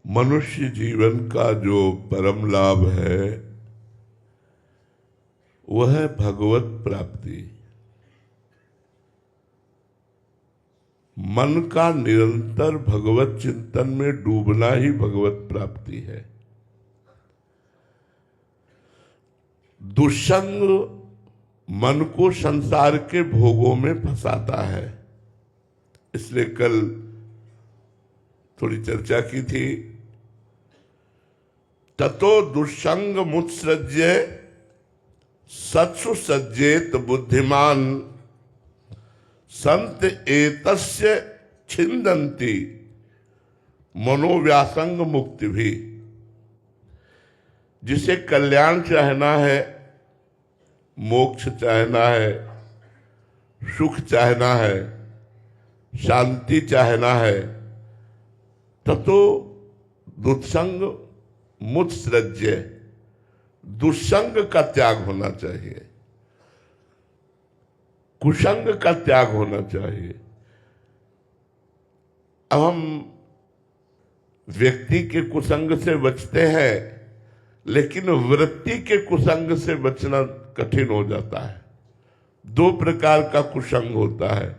मनुष्य जीवन का जो परम लाभ है वह है भगवत प्राप्ति। मन का निरंतर भगवत चिंतन में डूबना ही भगवत प्राप्ति है। दुष्संग मन को संसार के भोगों में फंसाता है। इसलिए कल थोड़ी चर्चा की थी। ततो दुष्संग मुत्सृज्य सत्सु सज्जेत बुद्धिमान संत एतस्य छिंदन्ति मनोव्यासंग मुक्ति भी। जिसे कल्याण चाहना है, मोक्ष चाहना है, सुख चाहना है, शांति चाहना है, ततो दुस्संग मुत्सृज्य, दुस्संग का त्याग होना चाहिए, कुसंग का त्याग होना चाहिए। अब हम व्यक्ति के कुसंग से बचते हैं, लेकिन वृत्ति के कुसंग से बचना कठिन हो जाता है। दो प्रकार का कुसंग होता है,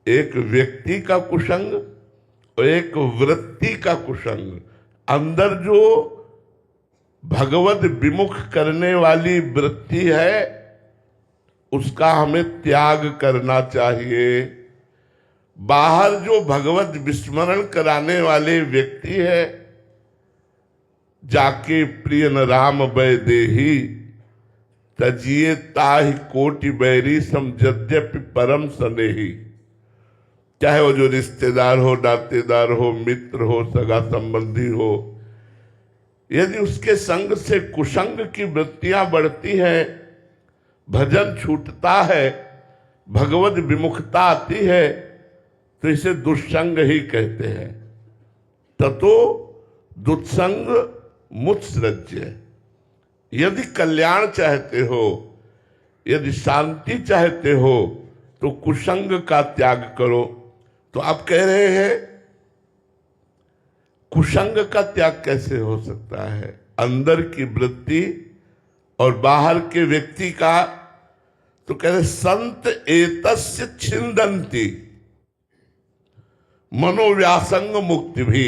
एक व्यक्ति का कुसंग और एक वृत्ति का कुसंग। अंदर जो भगवत विमुख करने वाली वृत्ति है उसका हमें त्याग करना चाहिए। बाहर जो भगवत विस्मरण कराने वाले व्यक्ति है, जाके प्रिय न राम बै देही तजिए ताहि कोटि बैरी सम यद्यपि परम स्नेही। चाहे वो जो रिश्तेदार हो, नातेदार हो, मित्र हो, सगा संबंधी हो, यदि उसके संग से कुसंग की वृत्तियां बढ़ती हैं, भजन छूटता है, भगवत विमुखता आती है, तो इसे दुस्संग ही कहते हैं। ततो दुस्संग मुत्सृज्य। यदि कल्याण चाहते हो, यदि शांति चाहते हो, तो कुसंग का त्याग करो। तो आप कह रहे हैं कुसंग का त्याग कैसे हो सकता है? अंदर की वृत्ति और बाहर के व्यक्ति का। तो कह रहे संत एतस्य छिंदन्ति मनोव्यासंग मुक्ति भी।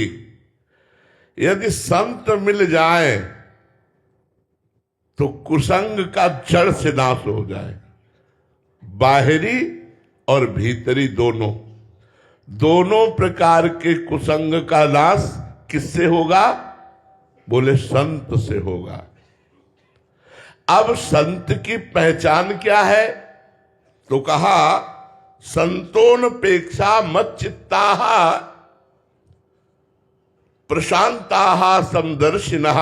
यदि संत मिल जाए तो कुसंग का जड़ से नाश हो जाए। बाहरी और भीतरी दोनों प्रकार के कुसंग का नाश किससे होगा? बोले संत से होगा। अब संत की पहचान क्या है? तो कहा संतोनपेक्षा मच्चित्ताः प्रशांताः समदर्शिनः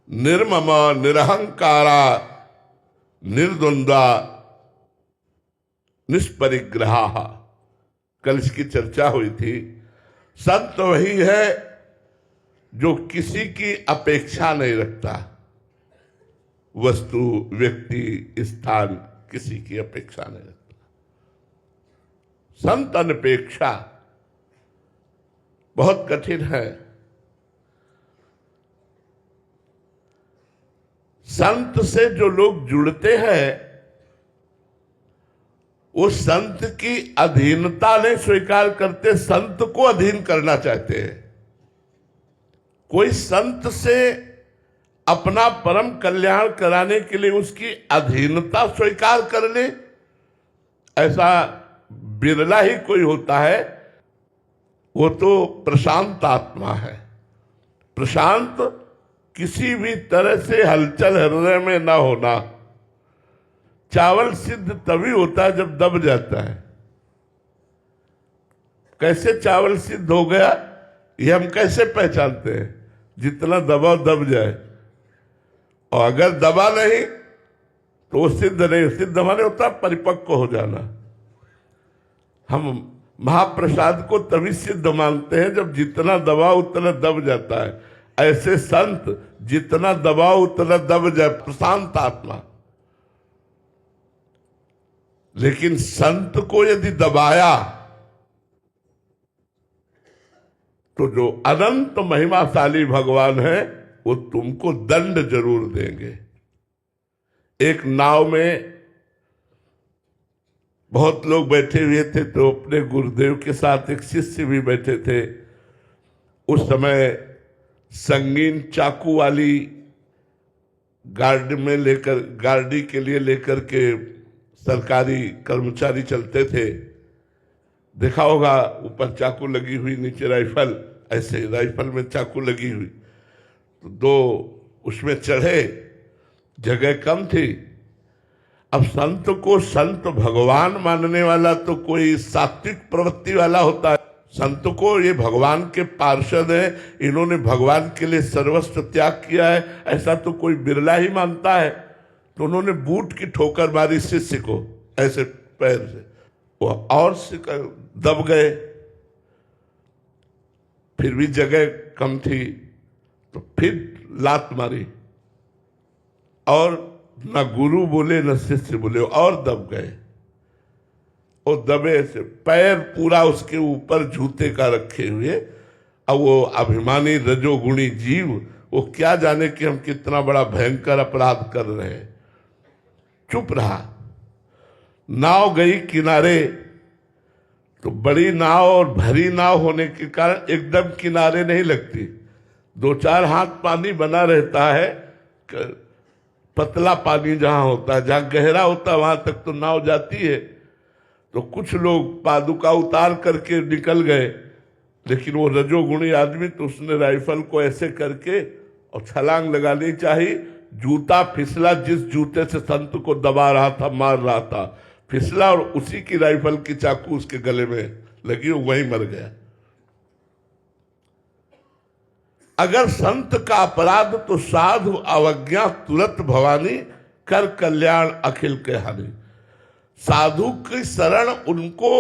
निर्मम निरहंकारा निर्द्वंद्वा निष्परिग्रहा। कल इसकी चर्चा हुई थी। संत वही है जो किसी की अपेक्षा नहीं रखता। वस्तु, व्यक्ति, स्थान, किसी की अपेक्षा नहीं रखता। संत अनपेक्षा बहुत कठिन है। संत से जो लोग जुड़ते हैं वो संत की अधीनता नहीं स्वीकार करते, संत को अधीन करना चाहते हैं। कोई संत से अपना परम कल्याण कराने के लिए उसकी अधीनता स्वीकार कर ले, ऐसा बिरला ही कोई होता है। वो तो प्रशांत आत्मा है। प्रशांत किसी भी तरह से हलचल हृदय में ना होना। चावल सिद्ध तभी होता है जब दब जाता है। कैसे चावल सिद्ध हो गया ये हम कैसे पहचानते हैं? जितना दबाव दब जाए, और अगर दबा नहीं तो वो सिद्ध नहीं। सिद्ध माने होता परिपक्व हो जाना। हम महाप्रसाद को तभी सिद्ध मानते हैं जब जितना दबाव उतना दब जाता है। ऐसे संत जितना दबाव उतना दब जाए, प्रशांत आत्मा। लेकिन संत को यदि दबाया तो जो अनंत महिमाशाली भगवान है वो तुमको दंड जरूर देंगे। एक नाव में बहुत लोग बैठे हुए थे, तो अपने गुरुदेव के साथ एक शिष्य भी बैठे थे। उस समय संगीन चाकू वाली गाड़ी के लिए लेकर के सरकारी कर्मचारी चलते थे। देखा होगा, ऊपर चाकू लगी हुई, नीचे राइफल, ऐसे राइफल में चाकू लगी हुई। तो दो उसमें चढ़े, जगह कम थी। अब संत को संत भगवान मानने वाला तो कोई सात्विक प्रवृत्ति वाला होता है। संत को ये भगवान के पार्षद है, इन्होंने भगवान के लिए सर्वस्व त्याग किया है, ऐसा तो कोई बिरला ही मानता है। तो उन्होंने बूट की ठोकर मारी शिष्य को ऐसे पैर से, वो और से दब गए। फिर भी जगह कम थी, तो फिर लात मारी, और न गुरु बोले न शिष्य बोले, और दब गए। और दबे से पैर पूरा उसके ऊपर जूते का रखे हुए। अब वो अभिमानी रजोगुणी जीव, वो क्या जाने कि हम कितना बड़ा भयंकर अपराध कर रहे हैं। चुप रहा। नाव गई किनारे, तो बड़ी नाव और भरी नाव होने के कारण एकदम किनारे नहीं लगती, 2-4 हाथ पानी बना रहता है। पतला पानी जहां होता है, जहां गहरा होता है, वहां तक तो नाव जाती है। तो कुछ लोग पादुका उतार करके निकल गए, लेकिन वो रजोगुणी आदमी, तो उसने राइफल को ऐसे करके और छलांग लगानी चाहिए। जूता फिसला, जिस जूते से संत को दबा रहा था, मार रहा था, फिसला, और उसी की राइफल की चाकू उसके गले में लगी, वहीं मर गया। अगर संत का अपराध तो साधु अवज्ञा तुरंत भवानी, कर कल्याण अखिल के हानि। साधु की शरण उनको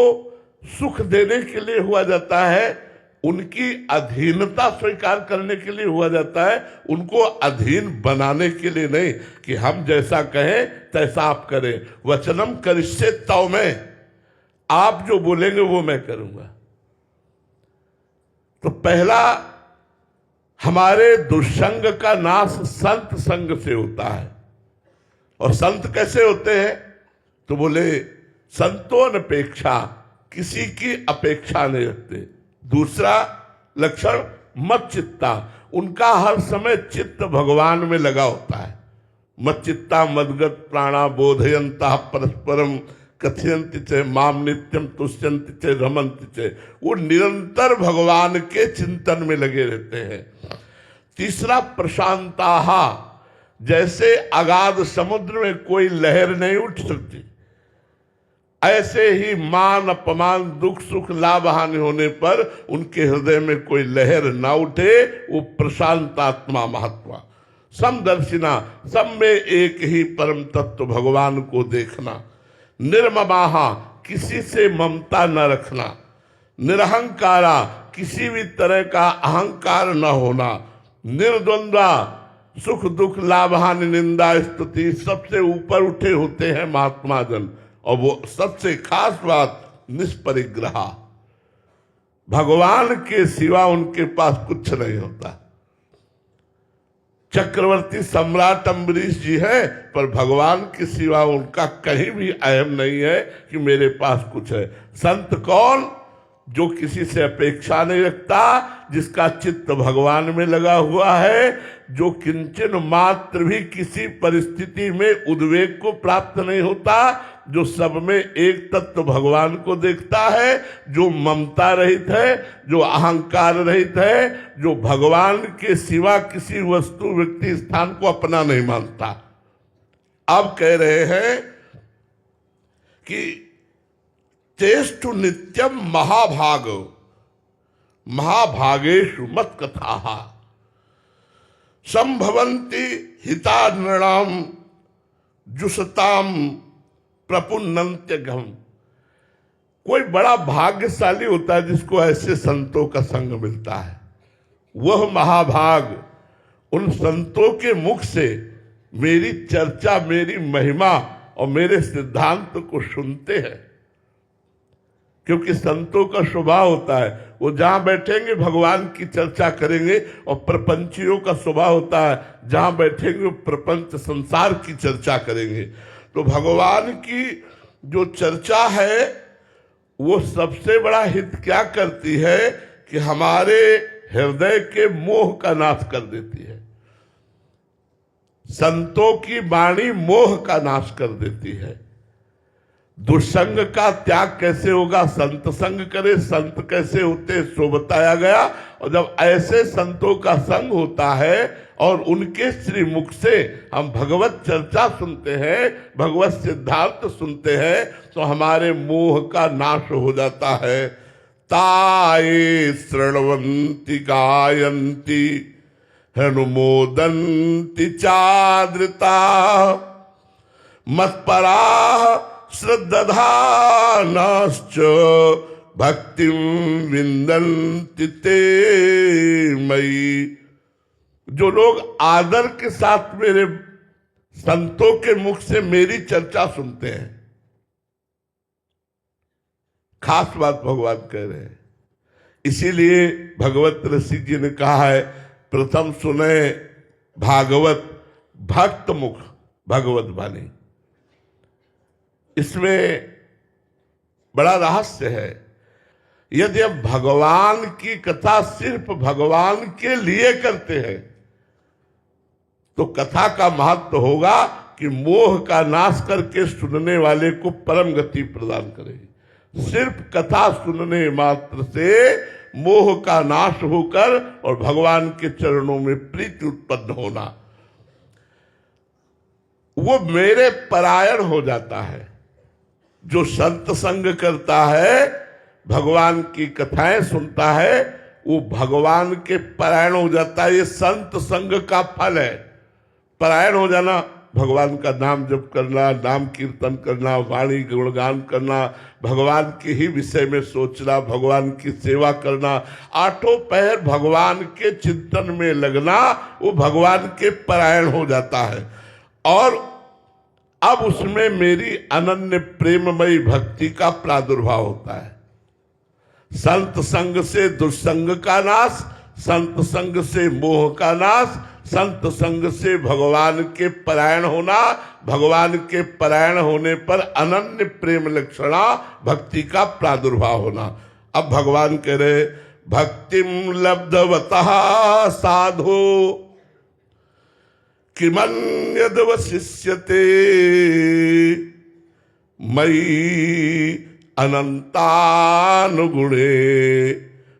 सुख देने के लिए हुआ जाता है, उनकी अधीनता स्वीकार करने के लिए हुआ जाता है, उनको अधीन बनाने के लिए नहीं कि हम जैसा कहें तैसा आप करें। वचनम करिष्ये तव में, आप जो बोलेंगे वो मैं करूंगा। तो पहला, हमारे दुष्संग का नाश संत संग से होता है। और संत कैसे होते हैं? तो बोले संतों अपेक्षा, किसी की अपेक्षा नहीं रखते। दूसरा लक्षण मत चित्ता, उनका हर समय चित्त भगवान में लगा होता है। मत चित्ता मदगत प्राणा बोधयंता परस्परम कथयंति च माम नित्यम तुष्यंति च रमंति च, वो निरंतर भगवान के चिंतन में लगे रहते हैं। तीसरा प्रशांताहा, जैसे अगाध समुद्र में कोई लहर नहीं उठ सकती, ऐसे ही मान अपमान दुख सुख लाभ हानि होने पर उनके हृदय में कोई लहर ना उठे, वो प्रशांत आत्मा महात्मा। समदर्शिना, सब में एक ही परम तत्व भगवान को देखना। निर्ममाहा, किसी से ममता न रखना। निरहंकारा, किसी भी तरह का अहंकार न होना। निर्द्वंद्वा, सुख दुख लाभ हानि निंदा स्तुति सबसे ऊपर उठे होते हैं महात्मा जन। और वो सबसे खास बात, निष्परिग्रहा, भगवान के सिवा उनके पास कुछ नहीं होता। चक्रवर्ती सम्राट अम्बरीश जी है, पर भगवान के सिवा उनका कहीं भी अहम नहीं है कि मेरे पास कुछ है। संत कौन? जो किसी से अपेक्षा नहीं रखता, जिसका चित्त भगवान में लगा हुआ है, जो किंचन मात्र भी किसी परिस्थिति में उद्वेग को प्राप्त नहीं होता, जो सब में एक तत्व भगवान को देखता है, जो ममता रहित है, जो अहंकार रहित है, जो भगवान के सिवा किसी वस्तु व्यक्ति स्थान को अपना नहीं मानता। अब कह रहे हैं कि चेष्टु नित्यम महाभाग, महाभागेषु मत कथा संभवंती हिता नृणाम जुसताम प्रपुन्नन्त्य घम। कोई बड़ा भाग्यशाली होता है जिसको ऐसे संतों का संग मिलता है। वह महाभाग उन संतों के मुख से मेरी चर्चा, मेरी महिमा और मेरे सिद्धांत को सुनते हैं। क्योंकि संतों का स्वभाव होता है वो जहां बैठेंगे भगवान की चर्चा करेंगे, और प्रपंचियों का स्वभाव होता है जहां बैठेंगे वो प्रपंच संसार की चर्चा करेंगे। तो भगवान की जो चर्चा है वो सबसे बड़ा हित क्या करती है कि हमारे हृदय के मोह का नाश कर देती है। संतों की वाणी मोह का नाश कर देती है। दुष्संग का त्याग कैसे होगा? संत संग करे। संत कैसे होते सो बताया गया। और जब ऐसे संतों का संग होता है और उनके श्रीमुख से हम भगवत चर्चा सुनते हैं, भगवत सिद्धांत सुनते हैं, तो हमारे मोह का नाश हो जाता है। ताये शृण्वन्ति गायन्ति हनुमोदन्ति चाद्रिता मत्परा श्रद्धानाश्च भक्तिं विन्दन्ति ते मयि। जो लोग आदर के साथ मेरे संतों के मुख से मेरी चर्चा सुनते हैं, खास बात भगवान कह रहे हैं। इसीलिए भगवत ऋषि जी ने कहा है, प्रथम सुने भागवत भक्त मुख भगवत वाणी। इसमें बड़ा रहस्य है। यदि हम भगवान की कथा सिर्फ भगवान के लिए करते हैं तो कथा का महत्व होगा कि मोह का नाश करके सुनने वाले को परम गति प्रदान करेगी। सिर्फ कथा सुनने मात्र से मोह का नाश होकर और भगवान के चरणों में प्रीति उत्पन्न होना, वो मेरे परायण हो जाता है। जो संत संग करता है, भगवान की कथाएं सुनता है, वो भगवान के परायण हो जाता है। ये संत संग का फल है। परायण हो जाना, भगवान का नाम जप करना, नाम कीर्तन करना, वाणी गुणगान करना, भगवान के ही विषय में सोचना, भगवान की सेवा करना, आठों पहर भगवान के चिंतन में लगना, वो भगवान के परायण हो जाता है। और अब उसमें मेरी अनन्य प्रेममयी भक्ति का प्रादुर्भाव होता है। संत संग से दुष्संग का नाश, संत संग से मोह का नाश, संत संग से भगवान के परायण होना, भगवान के परायण होने पर अनन्य प्रेम लक्षणा भक्ति का प्रादुर्भाव होना। अब भगवान कह रहे, भक्तिम लब्धवतः साधो किमन्यद्वशिष्यते मयि अनंतानुगुणे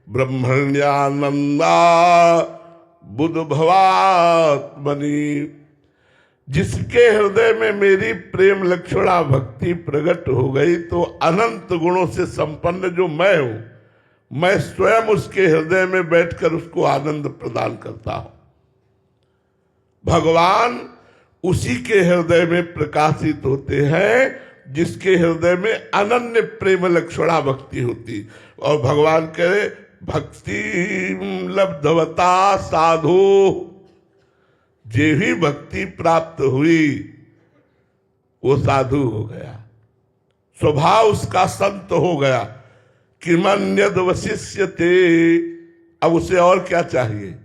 ब्रह्मण्यानंदा बुध भवात्मनि। जिसके हृदय में मेरी प्रेम लक्षणा भक्ति प्रकट हो गई तो अनंत गुणों से संपन्न जो मैं हूं, मैं स्वयं उसके हृदय में बैठकर उसको आनंद प्रदान करता हूं। भगवान उसी के हृदय में प्रकाशित होते हैं जिसके हृदय में अनन्य प्रेम लक्षणा भक्ति होती। और भगवान कहे, भक्ति लब्धवता साधु, जे ही भक्ति प्राप्त हुई वो साधु हो गया, स्वभाव उसका संत हो गया। किमन्यद वशिष्यते, अब उसे और क्या चाहिए?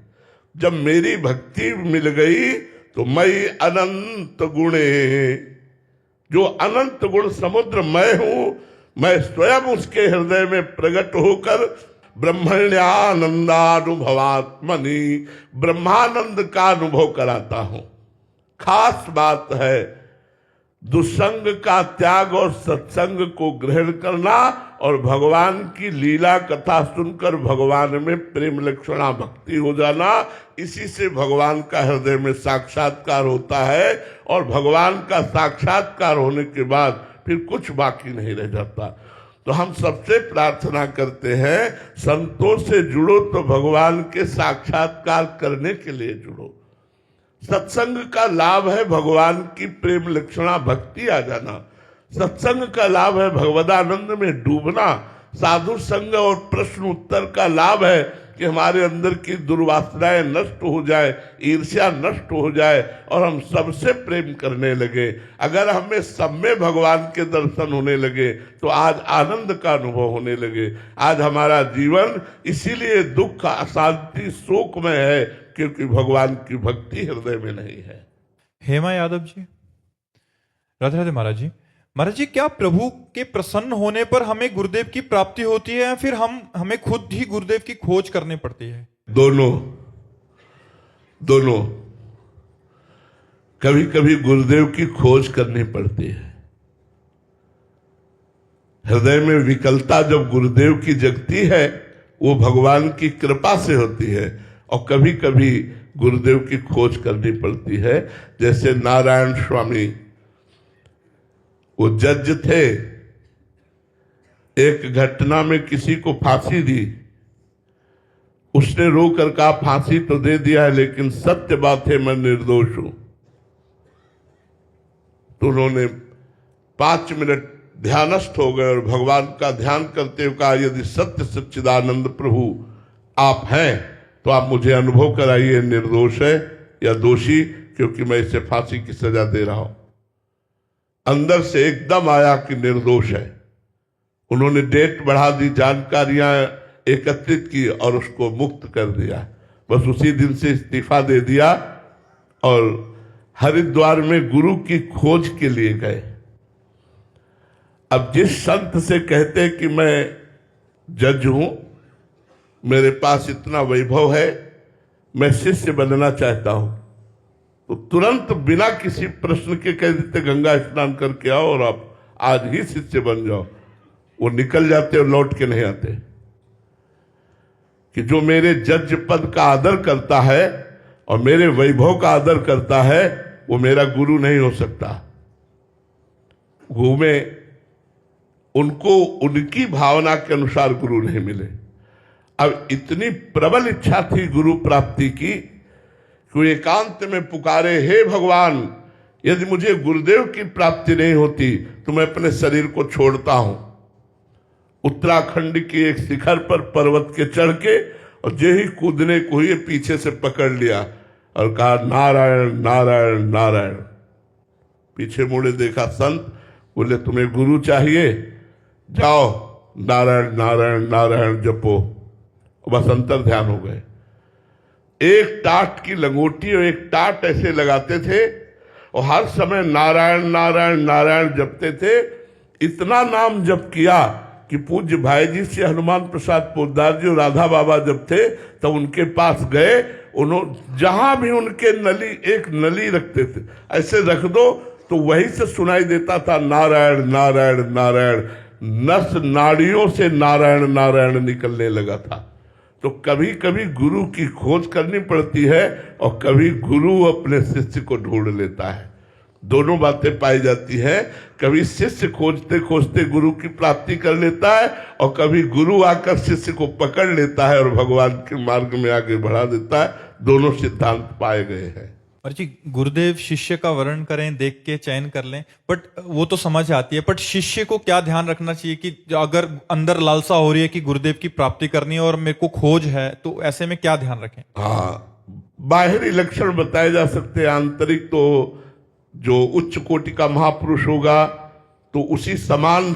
जब मेरी भक्ति मिल गई तो मैं अनंत गुणे, जो अनंत गुण समुद्र मैं हूं, मैं स्वयं उसके हृदय में प्रकट होकर ब्रह्मण्यानंदानुभवात्मनि, ब्रह्मानंद का अनुभव कराता हूं। खास बात है दुसंग का त्याग और सत्संग को ग्रहण करना और भगवान की लीला कथा सुनकर भगवान में प्रेम लक्षणा भक्ति हो जाना। इसी से भगवान का हृदय में साक्षात्कार होता है और भगवान का साक्षात्कार होने के बाद फिर कुछ बाकी नहीं रह जाता। तो हम सबसे प्रार्थना करते हैं, संतों से जुड़ो तो भगवान के साक्षात्कार करने के लिए जुड़ो। सत्संग का लाभ है भगवान की प्रेम लक्षणा भक्ति आ जाना। सत्संग का लाभ है भगवदानंद में डूबना। साधु संग और प्रश्न उत्तर का लाभ है कि हमारे अंदर की दुर्वासनाएं नष्ट हो जाए, ईर्ष्या नष्ट हो जाए और हम सबसे प्रेम करने लगे। अगर हमें सब में भगवान के दर्शन होने लगे तो आज आनंद का अनुभव होने लगे। आज हमारा जीवन इसीलिए दुख, अशांति, शोक में है क्योंकि भगवान की भक्ति हृदय में नहीं है। हेमा यादव जी, राधे राधे महाराज जी। महाराज जी, क्या प्रभु के प्रसन्न होने पर हमें गुरुदेव की प्राप्ति होती है या फिर हमें खुद ही गुरुदेव की खोज करनी पड़ती है? दोनों। कभी कभी गुरुदेव की खोज करनी पड़ती है। हृदय में विकलता जब गुरुदेव की जगती है वो भगवान की कृपा से होती है, और कभी कभी गुरुदेव की खोज करनी पड़ती है। जैसे नारायण स्वामी, वो जज थे, एक घटना में किसी को फांसी दी, उसने रो कर कहा फांसी तो दे दिया है लेकिन सत्य बात है मैं निर्दोष हूं। तो उन्होंने 5 मिनट ध्यानस्थ हो गए और भगवान का ध्यान करते हुए कहा यदि सत्य सच्चिदानंद प्रभु आप हैं तो आप मुझे अनुभव कराइए निर्दोष है या दोषी, क्योंकि मैं इसे फांसी की सजा दे रहा हूं। अंदर से एकदम आया कि निर्दोष है। उन्होंने डेट बढ़ा दी, जानकारियां एकत्रित की और उसको मुक्त कर दिया। बस उसी दिन से इस्तीफा दे दिया और हरिद्वार में गुरु की खोज के लिए गए। अब जिस संत से कहते कि मैं जज हूं, मेरे पास इतना वैभव है, मैं शिष्य बनना चाहता हूं, तो तुरंत बिना किसी प्रश्न के कह देते गंगा स्नान करके आओ और आप आज ही शिष्य बन जाओ। वो निकल जाते और लौट के नहीं आते। कि जो मेरे जज पद का आदर करता है और मेरे वैभव का आदर करता है वो मेरा गुरु नहीं हो सकता। वो में उनको उनकी भावना के अनुसार गुरु नहीं मिले। अब इतनी प्रबल इच्छा थी गुरु प्राप्ति की कि एकांत में पुकारे, हे भगवान यदि मुझे गुरुदेव की प्राप्ति नहीं होती तो मैं अपने शरीर को छोड़ता हूं। उत्तराखंड की एक शिखर पर पर्वत के चढ़ के और जे ही कूदने को ही पीछे से पकड़ लिया और कहा नारायण नारायण नारायण। पीछे मुड़े देखा संत, बोले तुम्हें गुरु चाहिए, जाओ नारायण नारायण नारायण जपो। बस अंतर ध्यान हो गए। एक टाट की लंगोटी और एक टाट ऐसे लगाते थे और हर समय नारायण नारायण नारायण जपते थे। इतना नाम जप किया कि पूज्य भाई जी से हनुमान प्रसाद पोद्दार जी और राधा बाबा जब थे तब उनके पास गए। उन्होंने जहां भी उनके नली, एक नली रखते थे, ऐसे रख दो तो वहीं से सुनाई देता था नारायण नारायण नारायण। नस नाड़ियों से नारायण नारायण निकलने लगा था। तो कभी कभी गुरु की खोज करनी पड़ती है और कभी गुरु अपने शिष्य को ढूंढ लेता है। दोनों बातें पाई जाती हैं। कभी शिष्य खोजते खोजते गुरु की प्राप्ति कर लेता है और कभी गुरु आकर शिष्य को पकड़ लेता है और भगवान के मार्ग में आगे बढ़ा देता है। दोनों सिद्धांत पाए गए हैं। और जी, गुरुदेव शिष्य का वर्ण करें, देख के चयन कर लें, बट वो तो समझ आती है, बट शिष्य को क्या ध्यान रखना चाहिए कि अगर अंदर लालसा हो रही है कि गुरुदेव की प्राप्ति करनी है और मेरे को खोज है, तो ऐसे में क्या ध्यान रखें? हाँ, बाहरी लक्षण बताए जा सकते हैं। आंतरिक तो जो उच्च कोटि का महापुरुष होगा तो उसी समान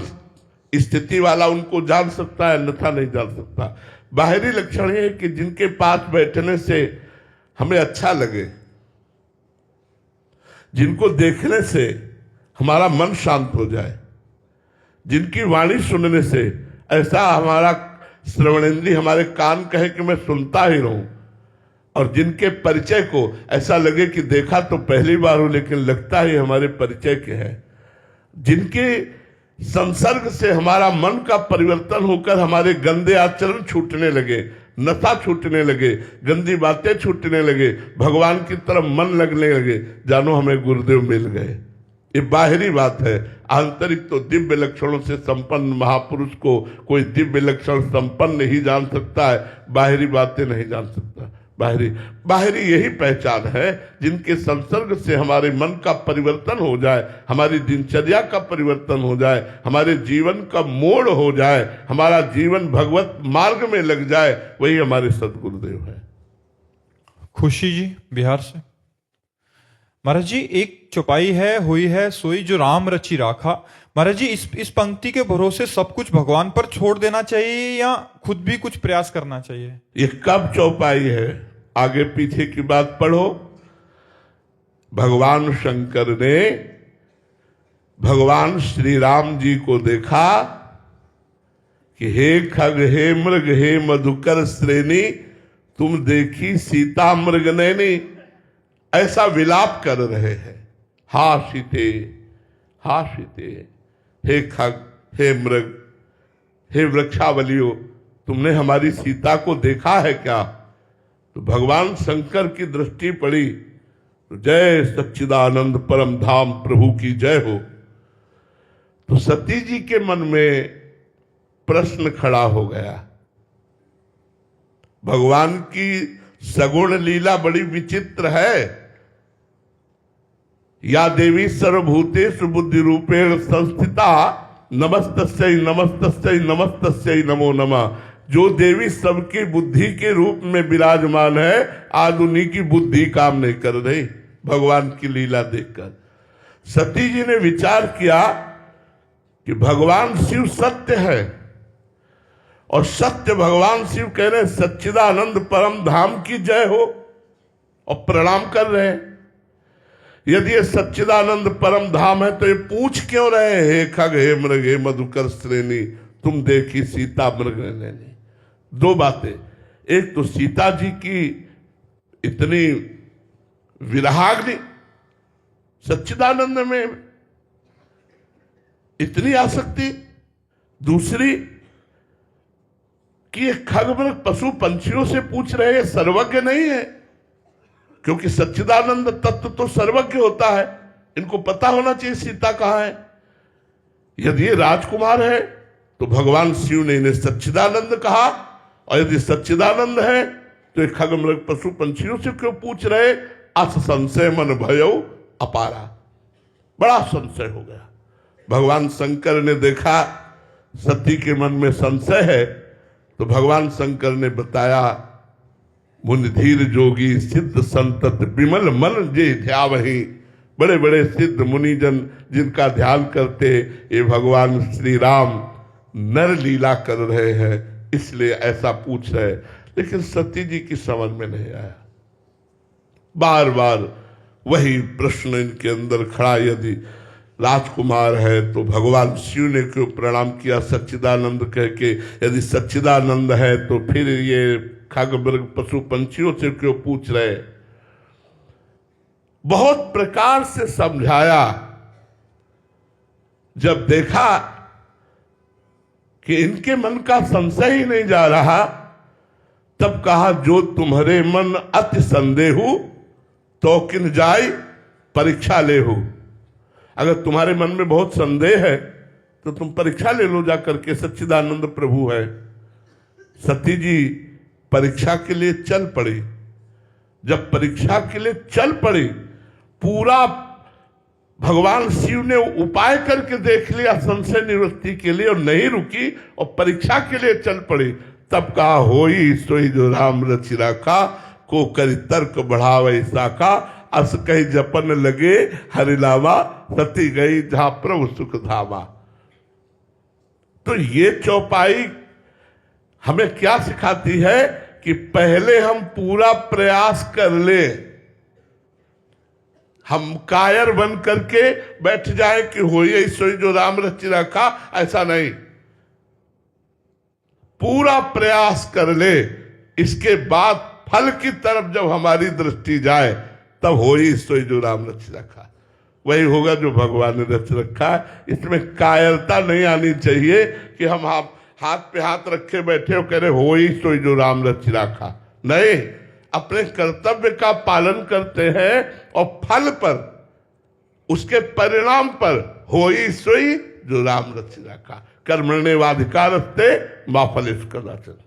स्थिति वाला उनको जान सकता है, अन्यथा नहीं जान सकता। बाहरी लक्षण है कि जिनके पास बैठने से हमें अच्छा लगे, जिनको देखने से हमारा मन शांत हो जाए, जिनकी वाणी सुनने से ऐसा हमारा श्रवणेंद्रिय, हमारे कान कहे कि मैं सुनता ही रहूं, और जिनके परिचय को ऐसा लगे कि देखा तो पहली बार हो लेकिन लगता ही हमारे परिचय के हैं, जिनके संसर्ग से हमारा मन का परिवर्तन होकर हमारे गंदे आचरण छूटने लगे, नशा छूटने लगे, गंदी बातें छूटने लगे, भगवान की तरफ मन लगने लगे, जानो हमें गुरुदेव मिल गए। ये बाहरी बात है। आंतरिक तो दिव्य लक्षणों से संपन्न महापुरुष को कोई दिव्य लक्षण संपन्न ही जान सकता है, बाहरी बातें नहीं जान सकता। बाहरी बाहरी यही पहचान है, जिनके संसर्ग से हमारे मन का परिवर्तन हो जाए, हमारी दिनचर्या का परिवर्तन हो जाए, हमारे जीवन का मोड़ हो जाए, हमारा जीवन भगवत मार्ग में लग जाए, वही हमारे सदगुरुदेव है। खुशी जी बिहार से। महाराज जी, एक चौपाई है, हुई है सोई जो राम रची राखा। महाराज जी, इस पंक्ति के भरोसे सब कुछ भगवान पर छोड़ देना चाहिए या खुद भी कुछ प्रयास करना चाहिए? ये कब चौपाई है? आगे पीछे की बात पढ़ो। भगवान शंकर ने भगवान श्री राम जी को देखा कि हे खग, हे मृग, हे मधुकर श्रेणी, तुम देखी सीता मृग नैनी, ऐसा विलाप कर रहे हैं। हा सीते, हा सीते, हे खग, हे मृग, हे वृक्षावलियों, तुमने हमारी सीता को देखा है क्या? तो भगवान शंकर की दृष्टि पड़ी तो जय सच्चिदानंद परम धाम प्रभु की जय हो। तो सती जी के मन में प्रश्न खड़ा हो गया। भगवान की सगुण लीला बड़ी विचित्र है। या देवी सर्वभूतेषु बुद्धि रूपेण संस्थिता नमस्तस्यै नमस्तस्यै नमस्तस्यै नमो नमः। जो देवी सबकी बुद्धि के रूप में विराजमान है, आज उन्हीं की बुद्धि काम नहीं कर रही। भगवान की लीला देखकर सती जी ने विचार किया कि भगवान शिव सत्य है, और सत्य भगवान शिव कह रहे हैं सच्चिदानंद परम धाम की जय हो, और प्रणाम कर रहे हैं। यदि ये सच्चिदानंद परम धाम है तो ये पूछ क्यों रहे हैं हे खग, हे मृग, हे मधुकर श्रेणी, तुम देखी सीता मृग नैनी? दो बातें। एक तो सीता जी की इतनी विरहाग्नि, सच्चिदानंद में इतनी आसक्ति। दूसरी कि ये खग मृग पशु पंछियों से पूछ रहे हैं, सर्वज्ञ नहीं है, क्योंकि सच्चिदानंद तत्व तो सर्वज्ञ होता है, इनको पता होना चाहिए सीता कहां है। यदि ये राजकुमार है तो भगवान शिव ने इन्हें सच्चिदानंद कहा, और यदि सच्चिदानंद है तो ये खग मृग पशु पंछियों से क्यों पूछ रहे? अस संशय मन भयो अपारा, बड़ा संशय हो गया। भगवान शंकर ने देखा सती के मन में संशय है, तो भगवान शंकर ने बताया, मुनि धीर जोगी सिद्ध संतत विमल मन जे ध्यावहि। बड़े बड़े सिद्ध मुनिजन जिनका ध्यान करते, ये भगवान श्री राम नर लीला कर रहे हैं, इसलिए ऐसा पूछ रहे। लेकिन सती जी की समझ में नहीं आया। बार बार वही प्रश्न इनके अंदर खड़ा, यदि राजकुमार है तो भगवान शिव ने क्यों प्रणाम किया सच्चिदानंद कह के? यदि सच्चिदानंद है तो फिर ये खग मृग पशु पंछियों से क्यों पूछ रहे? बहुत प्रकार से समझाया। जब देखा कि इनके मन का संशय ही नहीं जा रहा, तब कहा, जो तुम्हारे मन अति संदेहु तो किन जाय परीक्षा ले हो। अगर तुम्हारे मन में बहुत संदेह है तो तुम परीक्षा ले लो जाकर के, सच्चिदानंद प्रभु है। सती जी परीक्षा के लिए चल पड़ी। जब परीक्षा के लिए चल पड़ी, पूरा भगवान शिव ने उपाय करके देख लिया संशय निवृत्ति के लिए, और नहीं रुकी और परीक्षा के लिए चल पड़ी। तब कहा, होई सोई जो राम रचि राखा, को करी तर्क बढ़ावे साखा, अस कही जपन लगे हरिलावा, सती गई जहां प्रभु सुख धामा। तो ये चौपाई हमें क्या सिखाती है कि पहले हम पूरा प्रयास कर ले। हम कायर बन करके बैठ जाए कि होइए सोई जो राम रचि रखा, ऐसा नहीं। पूरा प्रयास कर ले, इसके बाद फल की तरफ जब हमारी दृष्टि जाए तब होई सोई जो राम रचि रखा, वही होगा जो भगवान ने रच रखा है। इसमें कायरता नहीं आनी चाहिए कि हम हाथ पे हाथ रखे बैठे और कह रहे होई सोई जो राम रचि रखा। नहीं, अपने कर्तव्य का पालन करते हैं और फल पर, उसके परिणाम पर होई सोई जो राम रचि रखा। कर्मण्येवाधिकारस्ते मा फलेषु कदाचन।